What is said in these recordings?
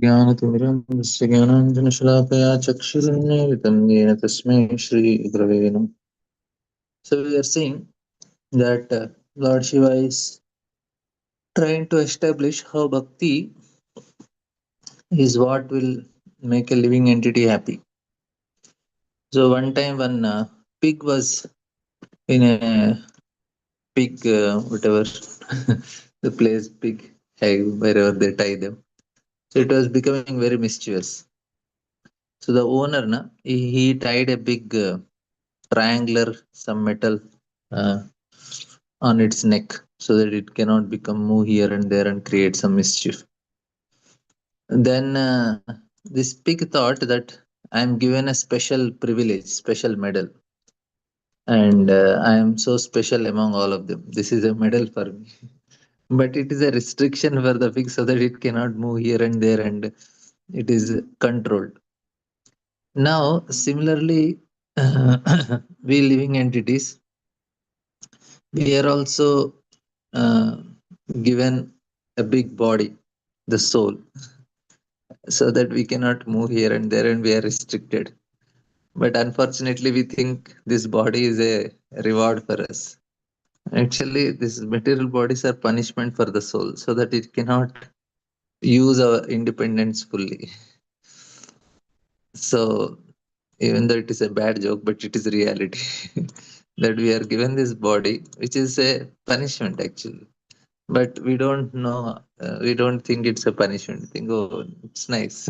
ज्ञानतिमिरस्य ज्ञानाञ्जनशलाकया चक्षुरुन्मीलितं येन तस्मै श्रीगुरवे नमः. So we are seeing that Lord Shiva is trying to establish how bhakti is what will make a living entity happy. So one time when pig was in a pig whatever the place pig egg wherever they tie them. So it was becoming very mischievous. So the owner he tied a big triangular some metal uh, on its neck so that it cannot become move here and there and create some mischief. Then this pig thought that I am given a special privilege, special medal, and I am so special among all of them. This is a medal for me. But it is a restriction for the pig so that it cannot move here and there and it is controlled. Now, similarly, we living entities, we are also uh, given a big body, the soul, so that we cannot move here and there and we are restricted. But unfortunately, we think this body is a reward for us. Actually, these material bodies are punishment for the soul so that it cannot use our independence fully. So, even though it is a bad joke, but it is reality that we are given this body, which is a punishment actually. But we don't know, we don't think it's a punishment. We think, oh, it's nice.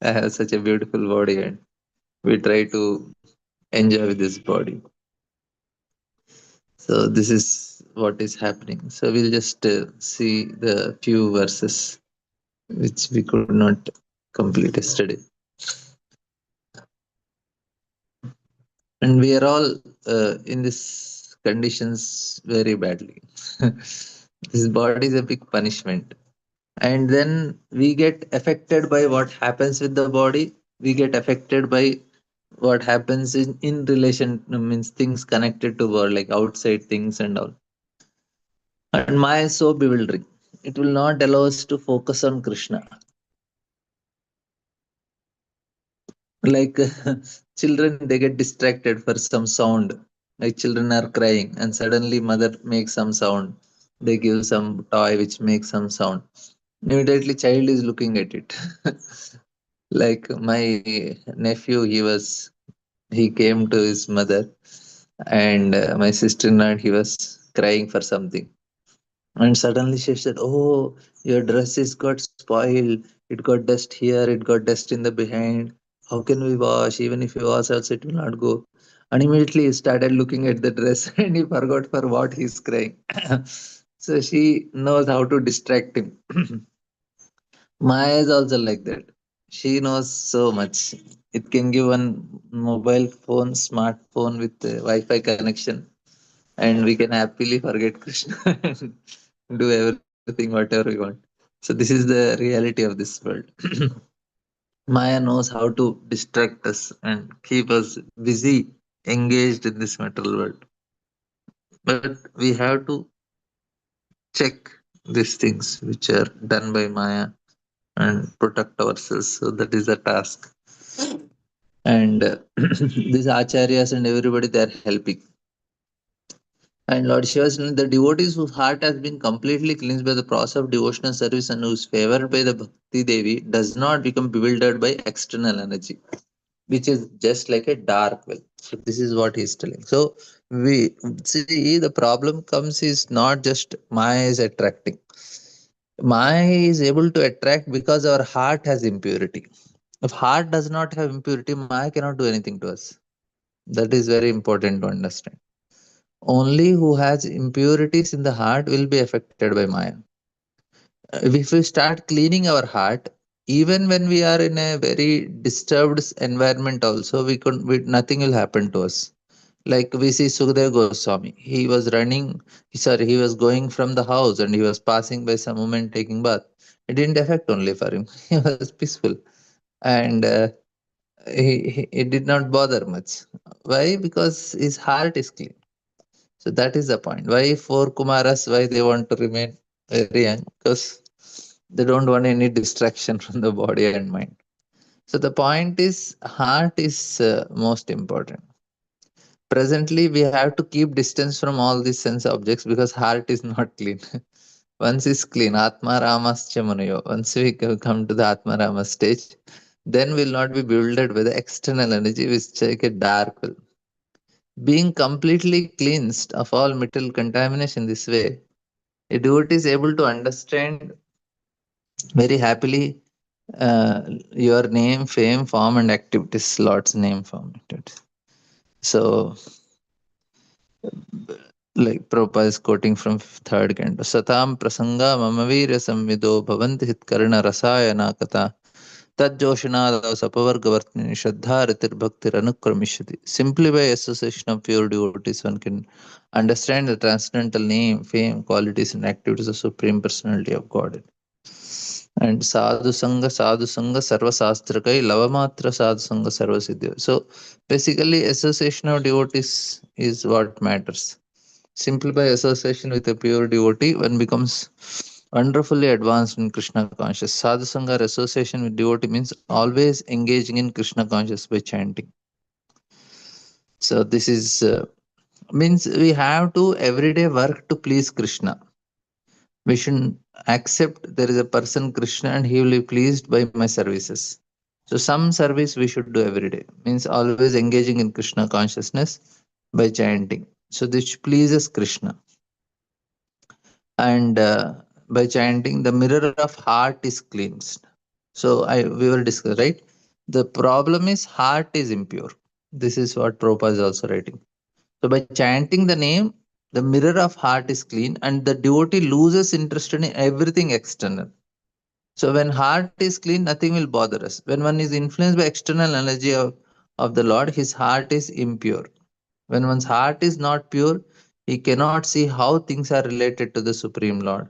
I have such a beautiful body, and we try to enjoy with this body. So, this is what is happening. So, we'll just see the few verses which we could not complete yesterday. And we are all in this conditions very badly. This body is a big punishment, and then we get affected by what happens with the body. We get affected by what happens in relation, means things connected to world, like outside things and all. And Maya is so bewildering. It will not allow us to focus on Krishna. Like children, they get distracted for some sound. Like children are crying, and suddenly mother makes some sound. They give some toy which makes some sound. Immediately, child is looking at it. Like my nephew, he came to his mother, and my sister-in-law, he was crying for something. And suddenly she said, "Oh, your dress is got spoiled. It got dust here, it got dust in the behind. How can we wash? Even if you wash also, it will not go." And immediately he started looking at the dress and he forgot for what he's crying. So she knows how to distract him. Maya is also like that. She knows so much. It can give one mobile phone, smartphone with Wi-Fi connection, and we can happily forget Krishna and do everything whatever we want. So this is the reality of this world. Maya knows how to distract us and keep us busy, engaged in this material world. But we have to check these things which are done by Maya and protect ourselves. So that is the task. And these acharyas and everybody, they are helping. And Lord Shiva is telling the devotees whose heart has been completely cleansed by the process of devotional service and who is favored by the Bhakti Devi does not become bewildered by external energy, which is just like a dark well. So this is what he's telling. So we see the problem comes is not just Maya is attracting. Maya is able to attract because our heart has impurity. If heart does not have impurity, Maya cannot do anything to us. That is very important to understand. Only who has impurities in the heart will be affected by Maya. If we start cleaning our heart, even when we are in a very disturbed environment, also nothing will happen to us. Like we see Sukhdev Goswami, he was he was going from the house and he was passing by some woman taking bath. It didn't affect only for him. He was peaceful, and it did not bother much. Why? Because his heart is clean. So that is the point. Why four Kumaras? Why they want to remain very young? Because They don't want any distraction from the body and mind. So the point is, heart is most important. Presently, we have to keep distance from all these sense objects because heart is not clean. Once is clean, Atma Ramascha Munayo. Once we come to the Atma Rama stage, then we'll not be bewildered by the external energy which is like a dark will. Being completely cleansed of all material contamination this way, a devotee is able to understand very happily your name, fame, form, and activities. Lord's name, form, activities. So, like Prabhupada is quoting from third canto. Satam prasanga mamavirya samvido bhavanti hitkarna rasayana kata tadjoshanada sapavargavartini shraddha ritir bhaktir anukramishati. Simply by association of pure devotees, one can understand the transcendental name, fame, qualities, and activities of Supreme Personality of God. And sadhu sangha sarva sastrakai lavamatra sadhu sangha sarva siddhi. So basically association of devotees is what matters. Simply by association with a pure devotee, one becomes wonderfully advanced in Krishna conscious. Sadhu sangha or association with devotee means always engaging in Krishna conscious by chanting. So this is means we have to everyday work to please Krishna. We should accept there is a person Krishna and he will be pleased by my services. So some service we should do every day. Means always engaging in Krishna consciousness by chanting. So this pleases Krishna. And by chanting, the mirror of heart is cleansed. So we were discussing, right? The problem is heart is impure. This is what Prabhupada is also writing. So by chanting the name, the mirror of heart is clean and the devotee loses interest in everything external. So when heart is clean, nothing will bother us. When one is influenced by external energy of the Lord, his heart is impure. When one's heart is not pure, he cannot see how things are related to the Supreme Lord.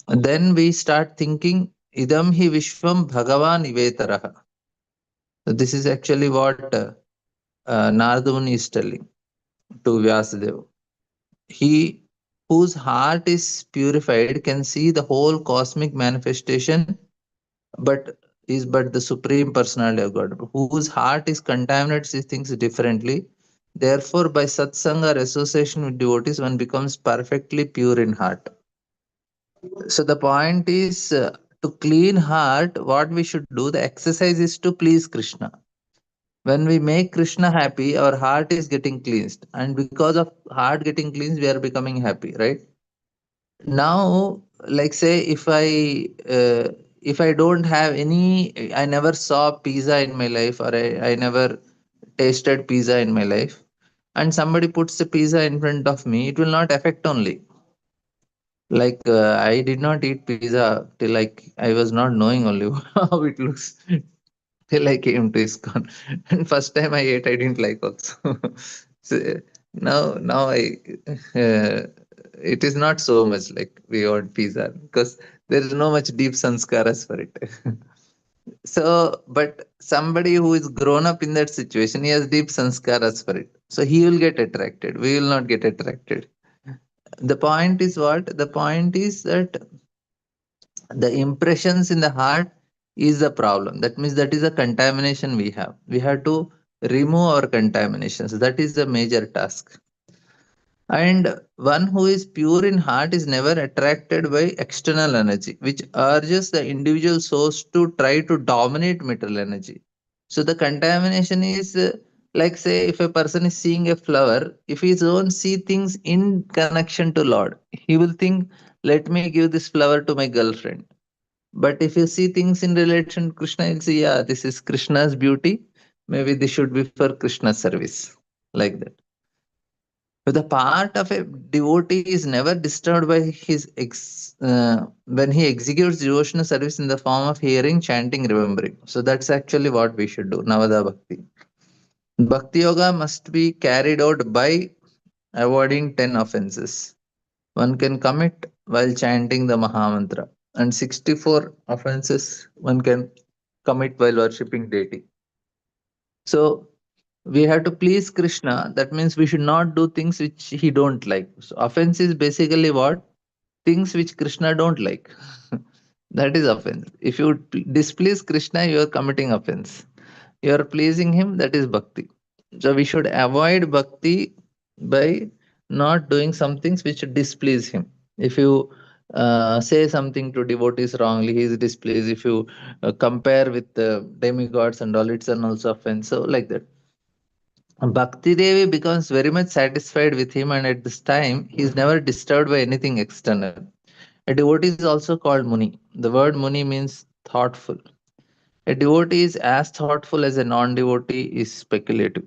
And then we start thinking, idam hi vishwam bhagavan ivetaraha. So this is actually what Narada Muni is telling to Vyasadeva. He whose heart is purified can see the whole cosmic manifestation, but is but the supreme personality of God. Whose heart is contaminated sees things differently. Therefore, by satsanga or association with devotees, one becomes perfectly pure in heart. So the point is to clean heart, what we should do, the exercise is to please Krishna. When we make Krishna happy, our heart is getting cleansed. And because of heart getting cleansed, we are becoming happy, right? Now, like say if I don't have any, I never saw pizza in my life, or I never tasted pizza in my life, and somebody puts the pizza in front of me, it will not affect only. Like I did not eat pizza till like I was not knowing only how it looks till I came to ISKCON. And first time I ate, I didn't like also. So now it is not so much like we want pizza because there is no much deep sanskaras for it. So, but somebody who is grown up in that situation, he has deep sanskaras for it. So he will get attracted. We will not get attracted. The point is what? The point is that the impressions in the heart is the problem. That means that is a contamination we have. We have to remove our contaminations. That is the major task. And one who is pure in heart is never attracted by external energy, which urges the individual souls to try to dominate material energy. So the contamination is like say if a person is seeing a flower, if he don't see things in connection to Lord, he will think, let me give this flower to my girlfriend. But if you see things in relation to Krishna, you'll see, yeah, this is Krishna's beauty. Maybe this should be for Krishna's service. Like that. So the part of a devotee is never disturbed by when he executes devotional service in the form of hearing, chanting, remembering. So that's actually what we should do. Navada Bhakti. Bhakti Yoga must be carried out by avoiding 10 offenses. One can commit while chanting the Mahamantra, and 64 offenses one can commit while worshipping deity. So we have to please Krishna. That means we should not do things which he don't like. So offense is basically what? Things which Krishna don't like. That is offense. If you displease Krishna, you are committing offense. You are pleasing him, that is bhakti. So we should avoid bhakti by not doing some things which displease him. If you say something to devotees wrongly, he is displeased. If you compare with the demigods and all, it's an also offense. So like that. Bhakti Devi becomes very much satisfied with him, and at this time, he is never disturbed by anything external. A devotee is also called Muni. The word Muni means thoughtful. A devotee is as thoughtful as a non-devotee is speculative.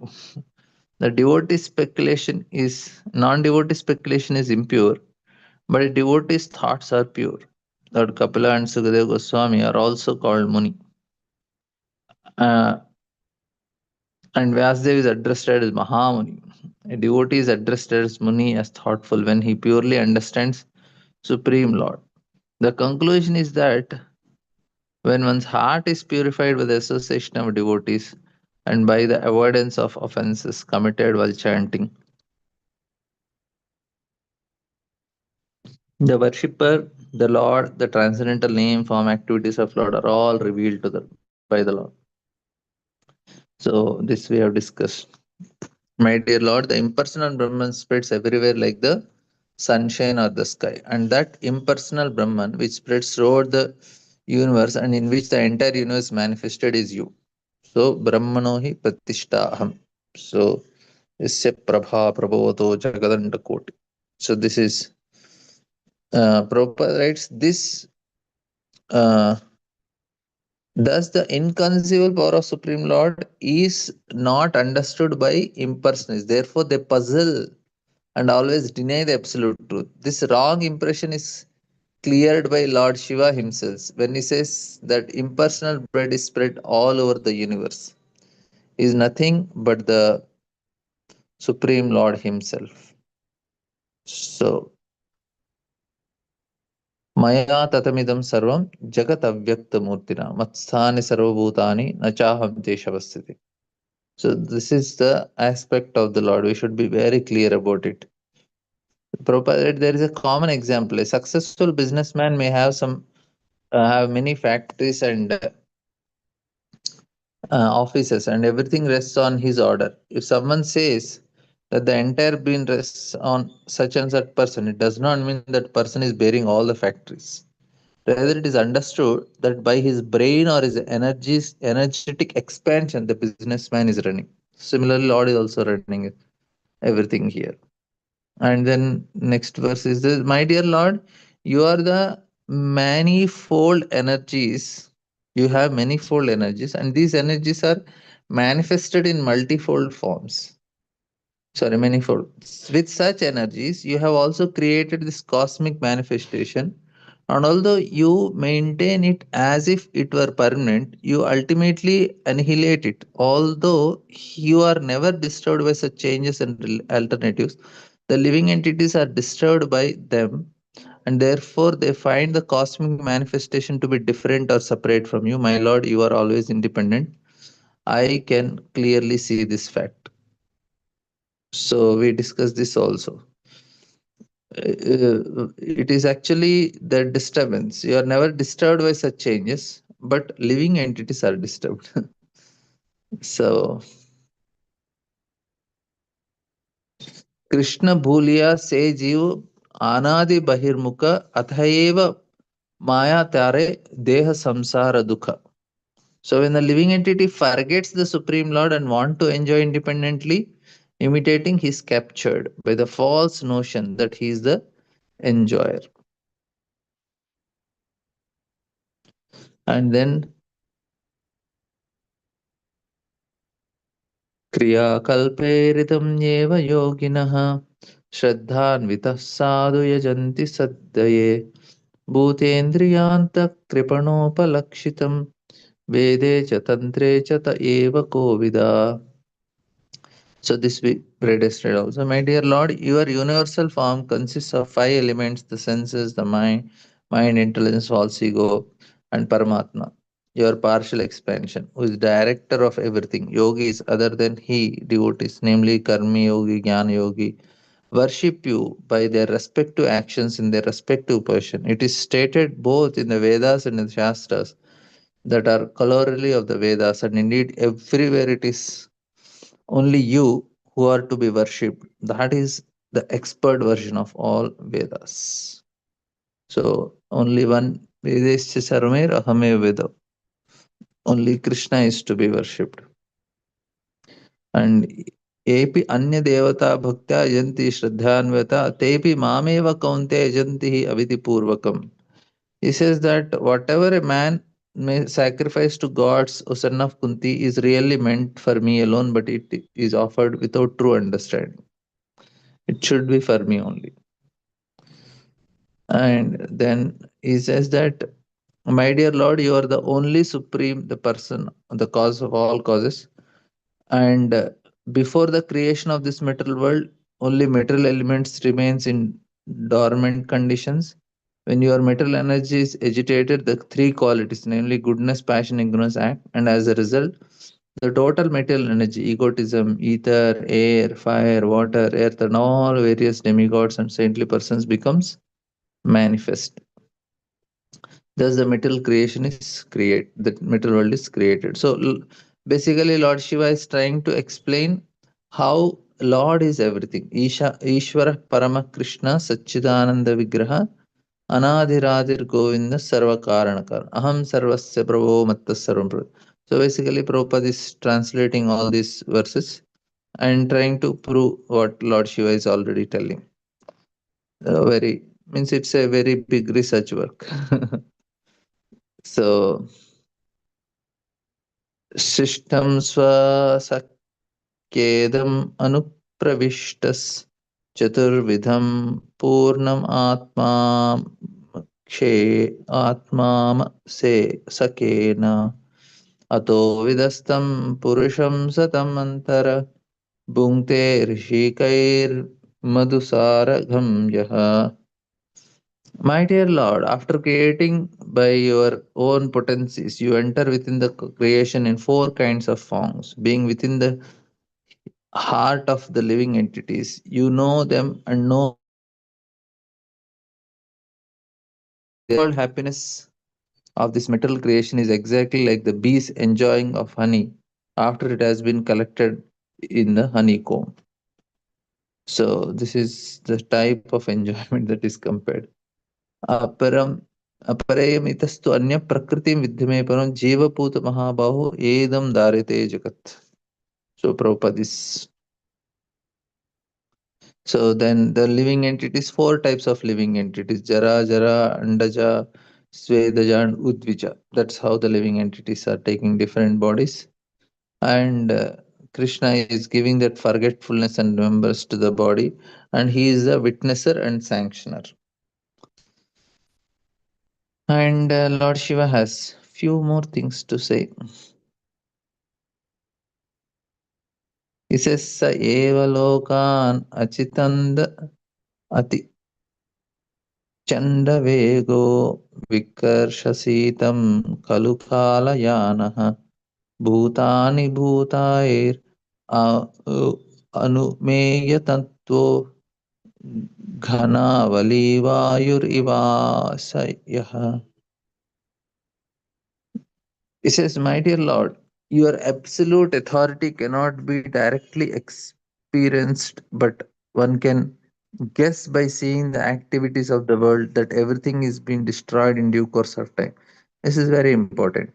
The non-devotee speculation is impure, but a devotee's thoughts are pure. Lord Kapila and Sukadeva Goswami are also called Muni. Uh, and Vyasdev is addressed as Mahamuni. A devotee is addressed as Muni as thoughtful when he purely understands Supreme Lord. The conclusion is that when one's heart is purified by the association of devotees and by the avoidance of offenses committed while chanting, the worshipper, the Lord, the transcendental name, form, activities of Lord are all revealed by the Lord. So this we have discussed. My dear Lord, the impersonal Brahman spreads everywhere like the sunshine or the sky. And that impersonal Brahman which spreads throughout the universe and in which the entire universe manifested is you. So Brahmano hi pratishtaham. So Isya Prabha Prabhoto Jagadanda Koti. So this is Prabhupada writes this. Thus, the inconceivable power of Supreme Lord is not understood by impersonalists. Therefore, they puzzle and always deny the absolute truth. This wrong impression is cleared by Lord Shiva himself when he says that impersonal bread is spread all over the universe, is nothing but the Supreme Lord himself. So, Maya tatamidam sarvam jagat avyakta murtina matsthani sarvabhutani nachaham teshavasthiti. So this is the aspect of the Lord. We should be very clear about it. Prabhupada, there is a common example. A successful businessman may have many factories and offices, and everything rests on his order. If someone says that the entire being rests on such and such person, it does not mean that person is bearing all the factories. Rather, it is understood that by his brain or his energetic expansion, the businessman is running. Similarly, Lord is also running everything here. And then next verse is this: My dear Lord, you are the manifold energies. You have manifold energies, and these energies are manifested in multifold forms. Sorry, manifold. With such energies, you have also created this cosmic manifestation. And although you maintain it as if it were permanent, you ultimately annihilate it. Although you are never disturbed by such changes and alternatives, the living entities are disturbed by them, and therefore they find the cosmic manifestation to be different or separate from you. My Lord, you are always independent. I can clearly see this fact. So we discussed this also. It is actually the disturbance. You are never disturbed by such changes, but living entities are disturbed. So Krishna Bhuliya se जीव anadi bahirmukha अतएव maya tare deha samsara dukha. So when the living entity forgets the Supreme Lord and want to enjoy independently, imitating, he is captured by the false notion that he is the enjoyer. And then क्रियाकल्पेरितं येव योगिनः श्रद्धान्वितः साधु यजन्ति सद्दये भूतेन्द्रियान्तकृपणोपलक्षितं वेदे च तन्त्रे च त एव कोविदा. So this we read yesterday also. My dear Lord, your universal form consists of five elements: the senses, the mind, intelligence, false ego, and Paramatma. Your partial expansion, who is director of everything. Yogis other than he, devotees, namely Karmi Yogi, Jnana Yogi, worship you by their respective actions in their respective position. It is stated both in the Vedas and in the Shastras that are corollary of the Vedas, and indeed everywhere it is only you who are to be worshipped. That is the expert version of all Vedas. So only one Vedesya Sarvamir Ahame Veda. Only Krishna is to be worshipped. And epi anya devata bhaktya yanti shraddhanvata tepi mameva kaunte yanti aviti purvakam. He says that whatever a man may sacrifice to gods, O son of Kunti, is really meant for me alone, but it is offered without true understanding. It should be for me only. And then he says that, my dear Lord, you are the only supreme, the person, the cause of all causes. And before the creation of this material world, only material elements remains in dormant conditions. When your material energy is agitated, the three qualities, namely goodness, passion, ignorance, act, and as a result, the total material energy, egotism, ether, air, fire, water, earth, and all various demigods and saintly persons becomes manifest. Thus, the material creation is create. The material world is created. So, basically, Lord Shiva is trying to explain how Lord is everything. Ishvara Parama Krishna Satchidananda Vigraha Anadhiradir Govinda Sarva Karanakar Aham Sarvasya Prabho Matta Sarvam Prabhu. So basically, Prabhupada is translating all these verses and trying to prove what Lord Shiva is already telling. Very means it's a very big research work. So शिष्टं स्वसख्येदम् अनुप्रविष्टस् चतुर्विधं पूर्णम् आत्माक्षे आत्माम से सखेन अतो विदस्तं पुरुषं सतम् अन्तर भुङ्क्ते ऋषिकैर्मधुसारघं यः. My dear Lord, after creating by your own potencies, you enter within the creation in four kinds of forms, being within the heart of the living entities. You know them and know their world happiness of this material creation is exactly like the bees enjoying of honey after it has been collected in the honeycomb. So this is the type of enjoyment that is compared. अपरम अपरेयम इतस्तु अन्य प्रकृति विद्यमे परम जीवपूत महाबाहो एदम दारिते जगत. So Prabhupada is, so then the living entities, four types of living entities: Jara, Jara, Andaja, Svedaja, and Udvija. That's how the living entities are taking different bodies. And Krishna is giving that forgetfulness and remembers to the body, and he is a witnesser and sanctioner. And Lord Shiva has few more things to say. He says, "Sa eva lokan achitanda ati chanda vego vikarshasitam kalukala yanaha bhutani bhutair anumeya tattvo ghanavali vayur ivasayah." He says, my dear Lord, your absolute authority cannot be directly experienced, but one can guess by seeing the activities of the world that everything is being destroyed in due course of time. This is very important.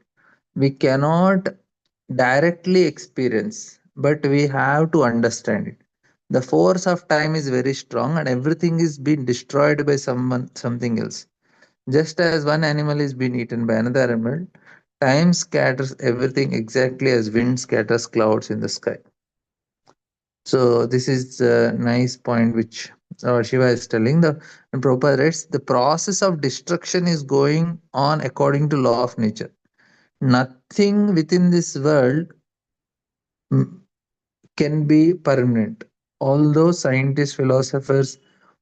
We cannot directly experience, but we have to understand it. The force of time is very strong and everything is being destroyed by someone, something else. Just as one animal is being eaten by another animal, time scatters everything exactly as wind scatters clouds in the sky. So this is a nice point which Shiva is telling. The and Prabhupada writes, the process of destruction is going on according to law of nature. Nothing within this world mm, can be permanent. Although scientists, philosophers,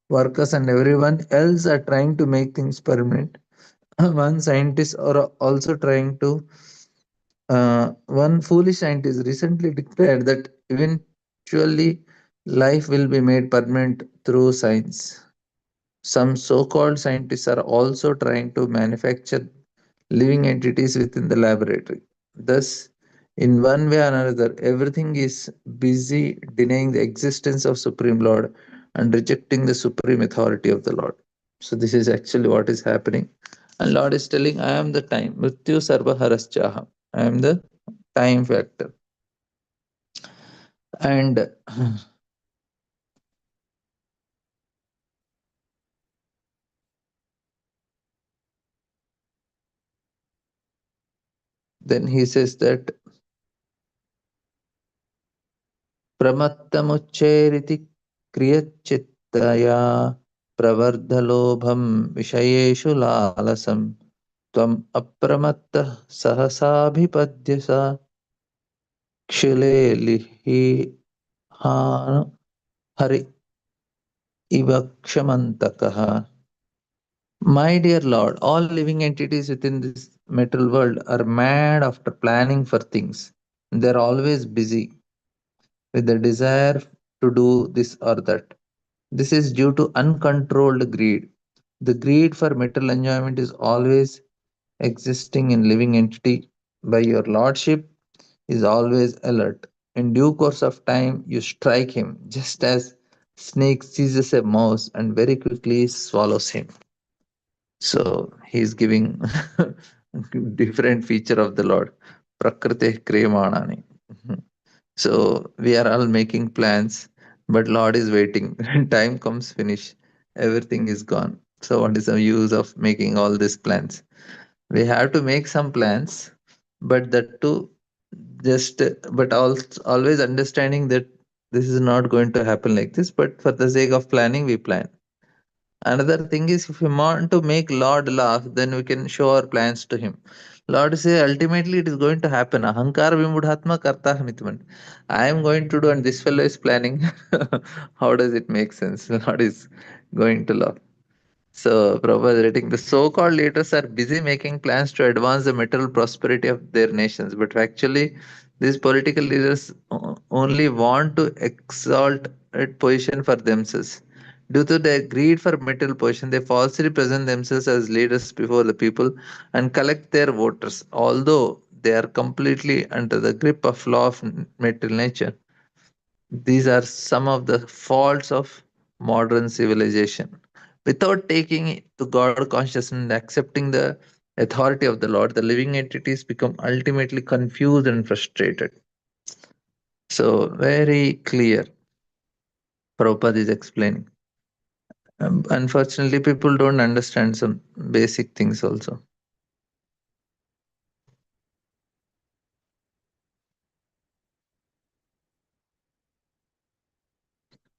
workers, and everyone else are trying to make things permanent, one scientist are also trying to one foolish scientist recently declared that eventually Life will be made permanent through science. Some so called scientists are also trying to manufacture living entities within the laboratory. Thus, in one way or another, everything is busy denying the existence of Supreme Lord and rejecting the supreme authority of the Lord. So, this is actually what is happening. And Lord is telling, I am the time. Mrityu sarva haraschaha. I am the time factor. And then he says that प्रमत्तमुच्चैरिति क्रियच्चित्तया प्रवर्धलोभं विषयेषु लालसं त्वम् अप्रमत्तः सहसाभिपद्यसा क्षिलेलिहान हरि इव क्षमन्तकः. My dear Lord, all living entities within this material world are mad after planning for things. They're always busy with the desire to do this or that. This is due to uncontrolled greed. The greed for material enjoyment is always existing in living entity. By your lordship is always alert. In due course of time, you strike him, just as snake seizes a mouse and very quickly swallows him. So he is giving different feature of the Lord. Prakrite Kremanani. So we are all making plans, but Lord is waiting. When time comes, finish. Everything is gone. So what is the use of making all these plans? We have to make some plans, but that too, just but always understanding that this is not going to happen like this. But for the sake of planning, we plan. Another thing is, if we want to make Lord laugh, then we can show our plans to him. Lord say, ultimately it is going to happen. Ahankar vimudhatma karta mitman. I am going to do, and this fellow is planning. How does it make sense? Lord is going to laugh. So, Prabhupada is writing, the so-called leaders are busy making plans to advance the material prosperity of their nations, but actually, these political leaders only want to exalt a position for themselves. Due to their greed for material position, they falsely present themselves as leaders before the people and collect their voters, although they are completely under the grip of law of material nature. These are some of the faults of modern civilization. Without taking it to God consciousness and accepting the authority of the Lord, the living entities become ultimately confused and frustrated. So, very clear, Prabhupada is explaining. Unfortunately, people don't understand some basic things also.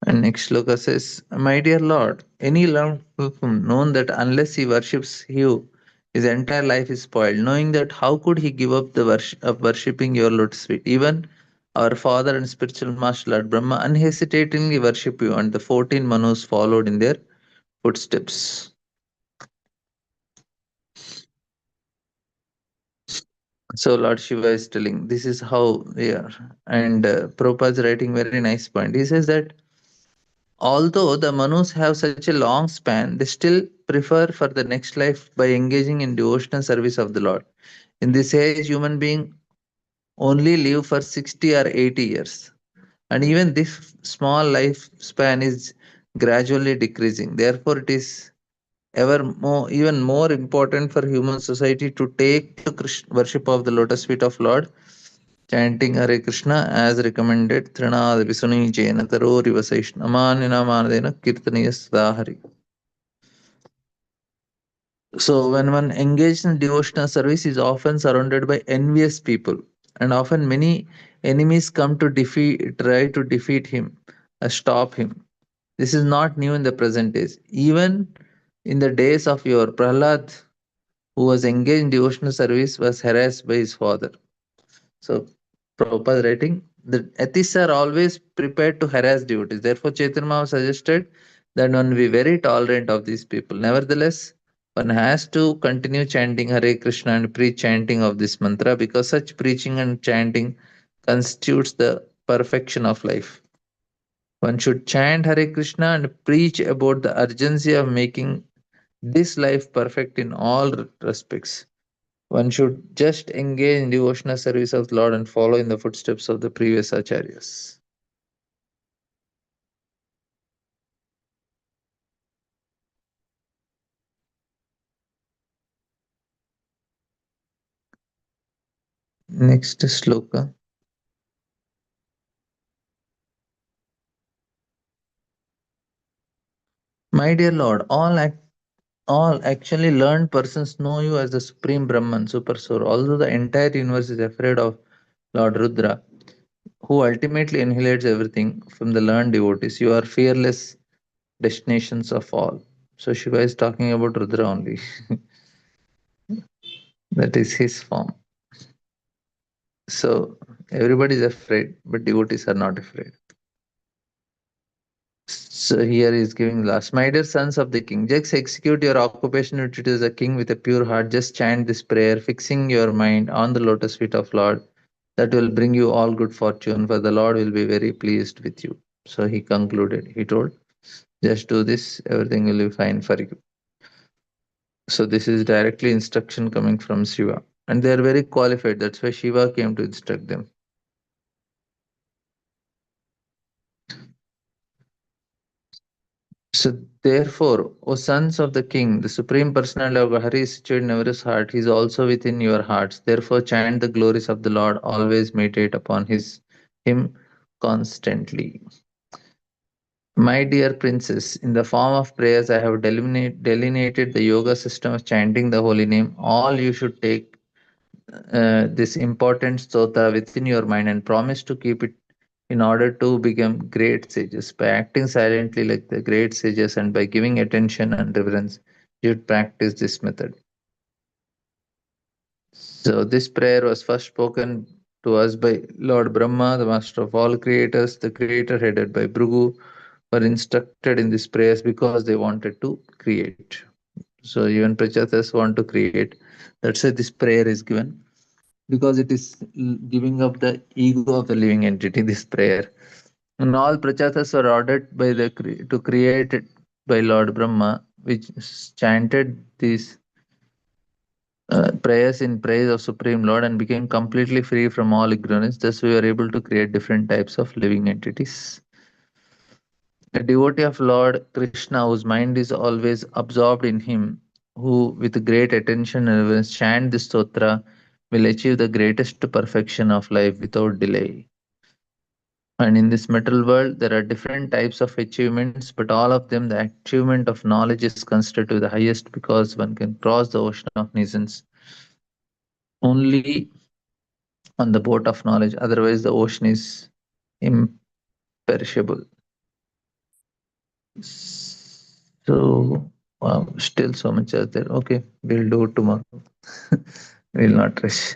And next shloka says, my dear Lord, any learned person known that unless he worships you, his entire life is spoiled. Knowing that, how could he give up the worship of worshipping your lotus feet? Even our father and spiritual master Lord Brahma unhesitatingly worship you, and the 14 Manus followed in their footsteps. So Lord Shiva is telling, this is how we are. And Prabhupada is writing very nice point. He says that although the Manus have such a long span, they still prefer for the next life by engaging in devotional service of the Lord. In this age, human being only live for 60 or 80 years. And even this small lifespan is gradually decreasing. Therefore, it is even more important for human society to take to worship of the lotus feet of Lord, chanting Hare Krishna as recommended. Trinad Visuni Jaina Taro Rivasaishna Amanina Manadena Kirtaniya Sadahari. So when one engages in devotional service, is often surrounded by envious people, and often many enemies come to try to defeat him, stop him. This is not new in the present days. Even in the days of your Prahlad, who was engaged in devotional service, was harassed by his father. So Prabhupada writing, the atheists are always prepared to harass devotees. Therefore, Chaitanya Mahaprabhu suggested that one be very tolerant of these people. Nevertheless, one has to continue chanting Hare Krishna and preach chanting of this mantra, because such preaching and chanting constitutes the perfection of life. One should chant Hare Krishna and preach about the urgency of making this life perfect in all respects. One should just engage in devotional service of the Lord and follow in the footsteps of the previous acharyas. Next sloka. My dear Lord, all actually learned persons know you as the Supreme Brahman, Super Soul. Although the entire universe is afraid of Lord Rudra, who ultimately annihilates everything from the learned devotees, you are fearless destinations of all. So Shiva is talking about Rudra only. That is his form. So everybody is afraid, but devotees are not afraid. So here he is giving last. My dear sons of the king, just execute your occupation which it is a king with a pure heart. Just chant this prayer, fixing your mind on the lotus feet of Lord. That will bring you all good fortune, for the Lord will be very pleased with you. So he concluded. He told, just do this, everything will be fine for you. So this is directly instruction coming from Shiva. And they are very qualified. That's why Shiva came to instruct them. So therefore, O sons of the king, the supreme personality of Hari is situated in everyone's heart. He is also within your hearts. Therefore, chant the glories of the Lord. Always meditate upon him constantly. My dear princess, in the form of prayers, I have delineated the yoga system of chanting the holy name. All you should take this important stotra within your mind and promise to keep it in order to become great sages. By acting silently like the great sages and by giving attention and reverence, you should practice this method. So, this prayer was first spoken to us by Lord Brahma, the master of all creators, the creator headed by Bhrigu, were instructed in these prayers because they wanted to create. So, even Prachatas want to create. That's why this prayer is given because it is giving up the ego of the living entity, this prayer. And all prachatas were ordered by to create it by Lord Brahma, which chanted these prayers in praise of Supreme Lord and became completely free from all ignorance. Thus, we were able to create different types of living entities. A devotee of Lord Krishna, whose mind is always absorbed in Him, who with great attention and reverence chant this stotra, will achieve the greatest perfection of life without delay. And in this material world, there are different types of achievements, but all of them, the achievement of knowledge is considered to be the highest because one can cross the ocean of nations only on the boat of knowledge. Otherwise, the ocean is imperishable. So, wow, still so much out there. Okay, we'll do it tomorrow. We'll not rush.